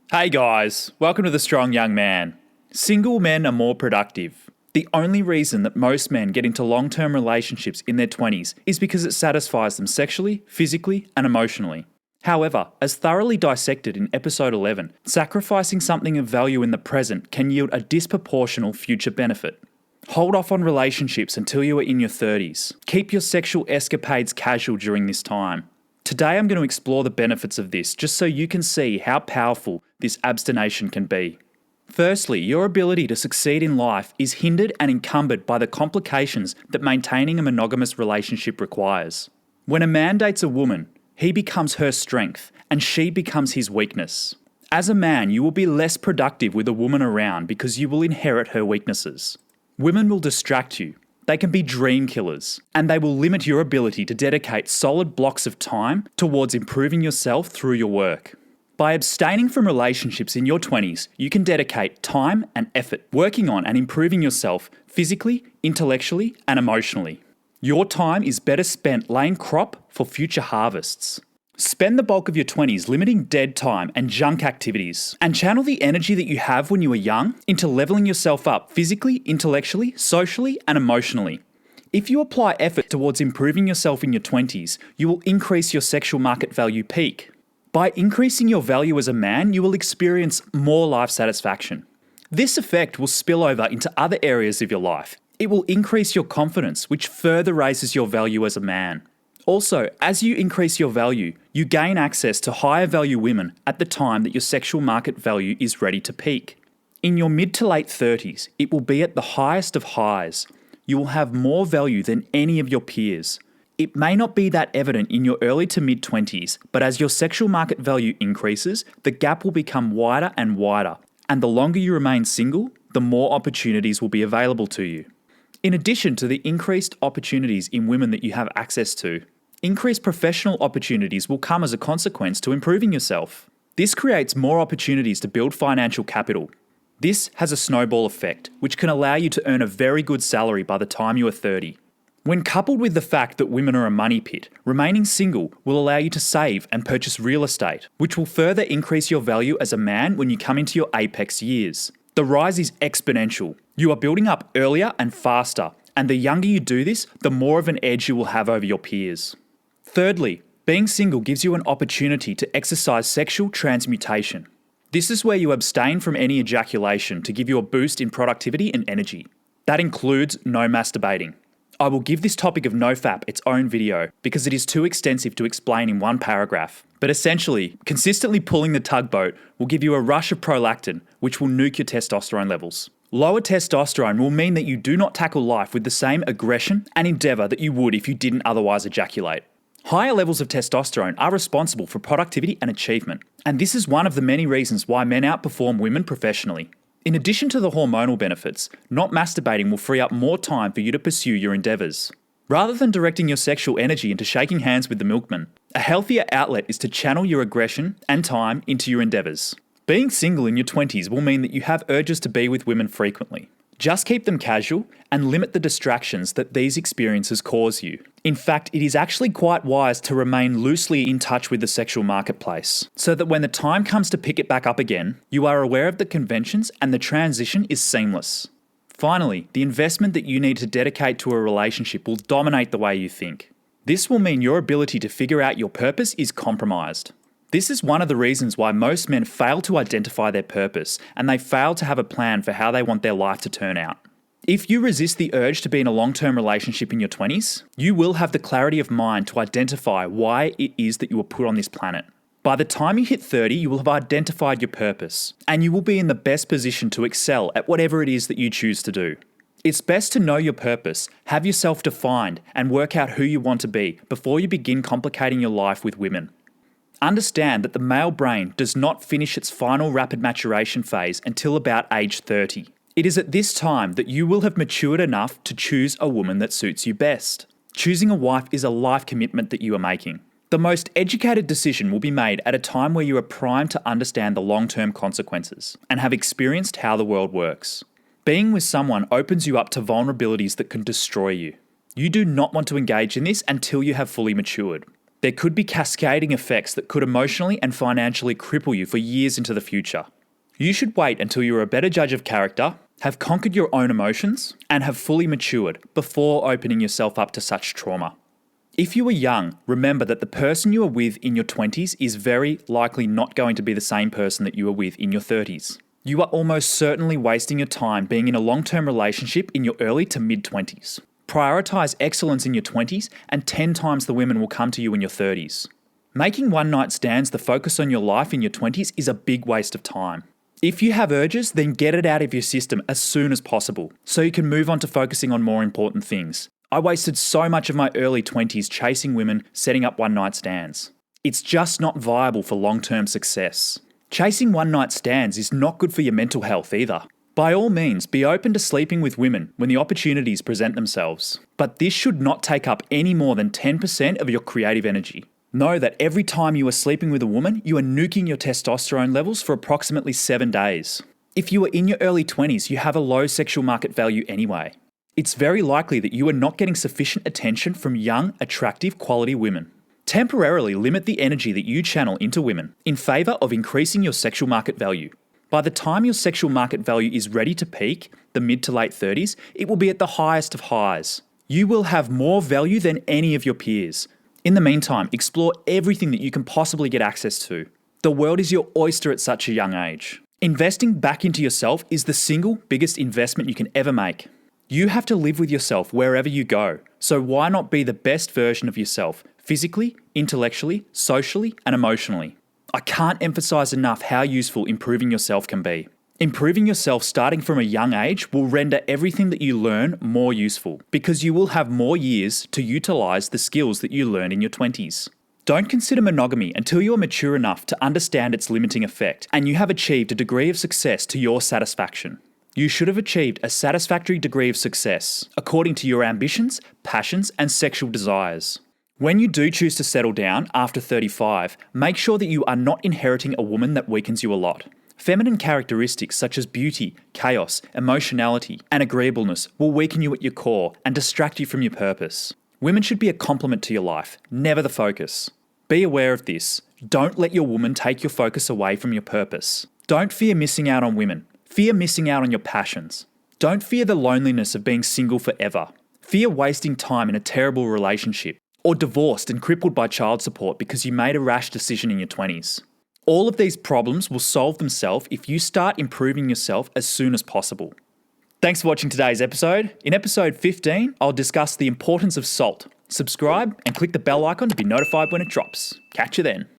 Hey guys, welcome to The Strong Young Man. Single men are more productive. The only reason that most men get into long-term relationships in their 20s is because it satisfies them sexually, physically, and emotionally. However, as thoroughly dissected in episode 11, sacrificing something of value in the present can yield a disproportional future benefit. Hold off on relationships until you are in your 30s. Keep your sexual escapades casual during this time. Today I'm going to explore the benefits of this just so you can see how powerful this abstination can be. Firstly, your ability to succeed in life is hindered and encumbered by the complications that maintaining a monogamous relationship requires. When a man dates a woman, he becomes her strength and she becomes his weakness. As a man, you will be less productive with a woman around because you will inherit her weaknesses. Women will distract you. They can be dream killers, and they will limit your ability to dedicate solid blocks of time towards improving yourself through your work. By abstaining from relationships in your 20s, you can dedicate time and effort working on and improving yourself physically, intellectually, and emotionally. Your time is better spent laying crop for future harvests. Spend the bulk of your 20s limiting dead time and junk activities, and channel the energy that you have when you were young into leveling yourself up physically, intellectually, socially, and emotionally. If you apply effort towards improving yourself in your 20s, you will increase your sexual market value peak. By increasing your value as a man, you will experience more life satisfaction. This effect will spill over into other areas of your life. It will increase your confidence, which further raises your value as a man. Also, as you increase your value, you gain access to higher value women at the time that your sexual market value is ready to peak. In your mid to late 30s, it will be at the highest of highs. You will have more value than any of your peers. It may not be that evident in your early to mid 20s, but as your sexual market value increases, the gap will become wider and wider. And the longer you remain single, the more opportunities will be available to you. In addition to the increased opportunities in women that you have access to, increased professional opportunities will come as a consequence to improving yourself. This creates more opportunities to build financial capital. This has a snowball effect, which can allow you to earn a very good salary by the time you are 30. When coupled with the fact that women are a money pit, remaining single will allow you to save and purchase real estate, which will further increase your value as a man when you come into your apex years. The rise is exponential. You are building up earlier and faster, and the younger you do this, the more of an edge you will have over your peers. Thirdly, being single gives you an opportunity to exercise sexual transmutation. This is where you abstain from any ejaculation to give you a boost in productivity and energy. That includes no masturbating. I will give this topic of nofap its own video because it is too extensive to explain in one paragraph. But essentially, consistently pulling the tugboat will give you a rush of prolactin, which will nuke your testosterone levels. Lower testosterone will mean that you do not tackle life with the same aggression and endeavour that you would if you didn't otherwise ejaculate. Higher levels of testosterone are responsible for productivity and achievement, and this is one of the many reasons why men outperform women professionally. In addition to the hormonal benefits, not masturbating will free up more time for you to pursue your endeavours. Rather than directing your sexual energy into shaking hands with the milkman, a healthier outlet is to channel your aggression and time into your endeavours. Being single in your 20s will mean that you have urges to be with women frequently. Just keep them casual and limit the distractions that these experiences cause you. In fact, it is actually quite wise to remain loosely in touch with the sexual marketplace, so that when the time comes to pick it back up again, you are aware of the conventions and the transition is seamless. Finally, the investment that you need to dedicate to a relationship will dominate the way you think. This will mean your ability to figure out your purpose is compromised. This is one of the reasons why most men fail to identify their purpose, and they fail to have a plan for how they want their life to turn out. If you resist the urge to be in a long-term relationship in your 20s, you will have the clarity of mind to identify why it is that you were put on this planet. By the time you hit 30, you will have identified your purpose, and you will be in the best position to excel at whatever it is that you choose to do. It's best to know your purpose, have yourself defined, and work out who you want to be before you begin complicating your life with women. Understand that the male brain does not finish its final rapid maturation phase until about age 30. It is at this time that you will have matured enough to choose a woman that suits you best. Choosing a wife is a life commitment that you are making. The most educated decision will be made at a time where you are primed to understand the long-term consequences and have experienced how the world works. Being with someone opens you up to vulnerabilities that can destroy you. You do not want to engage in this until you have fully matured. There could be cascading effects that could emotionally and financially cripple you for years into the future. You should wait until you are a better judge of character, have conquered your own emotions, and have fully matured before opening yourself up to such trauma. If you are young, remember that the person you are with in your 20s is very likely not going to be the same person that you are with in your 30s. You are almost certainly wasting your time being in a long-term relationship in your early to mid-20s. Prioritize excellence in your 20s and 10 times the women will come to you in your 30s. Making one-night stands the focus on your life in your 20s is a big waste of time. If you have urges, then get it out of your system as soon as possible so you can move on to focusing on more important things. I wasted so much of my early 20s chasing women, setting up one-night stands. It's just not viable for long-term success. Chasing one-night stands is not good for your mental health either. By all means, be open to sleeping with women when the opportunities present themselves. But this should not take up any more than 10% of your creative energy. Know that every time you are sleeping with a woman, you are nuking your testosterone levels for approximately 7 days. If you are in your early 20s, you have a low sexual market value anyway. It's very likely that you are not getting sufficient attention from young, attractive, quality women. Temporarily limit the energy that you channel into women in favour of increasing your sexual market value. By the time your sexual market value is ready to peak, the mid to late 30s, it will be at the highest of highs. You will have more value than any of your peers. In the meantime, explore everything that you can possibly get access to. The world is your oyster at such a young age. Investing back into yourself is the single biggest investment you can ever make. You have to live with yourself wherever you go, so why not be the best version of yourself, physically, intellectually, socially, and emotionally? I can't emphasize enough how useful improving yourself can be. Improving yourself starting from a young age will render everything that you learn more useful because you will have more years to utilize the skills that you learned in your 20s. Don't consider monogamy until you are mature enough to understand its limiting effect and you have achieved a degree of success to your satisfaction. You should have achieved a satisfactory degree of success according to your ambitions, passions, and sexual desires. When you do choose to settle down after 35, make sure that you are not inheriting a woman that weakens you a lot. Feminine characteristics such as beauty, chaos, emotionality, and agreeableness will weaken you at your core and distract you from your purpose. Women should be a complement to your life, never the focus. Be aware of this. Don't let your woman take your focus away from your purpose. Don't fear missing out on women. Fear missing out on your passions. Don't fear the loneliness of being single forever. Fear wasting time in a terrible relationship or divorced and crippled by child support because you made a rash decision in your 20s. All of these problems will solve themselves if you start improving yourself as soon as possible. Thanks for watching today's episode. In episode 15, I'll discuss the importance of salt. Subscribe and click the bell icon to be notified when it drops. Catch you then.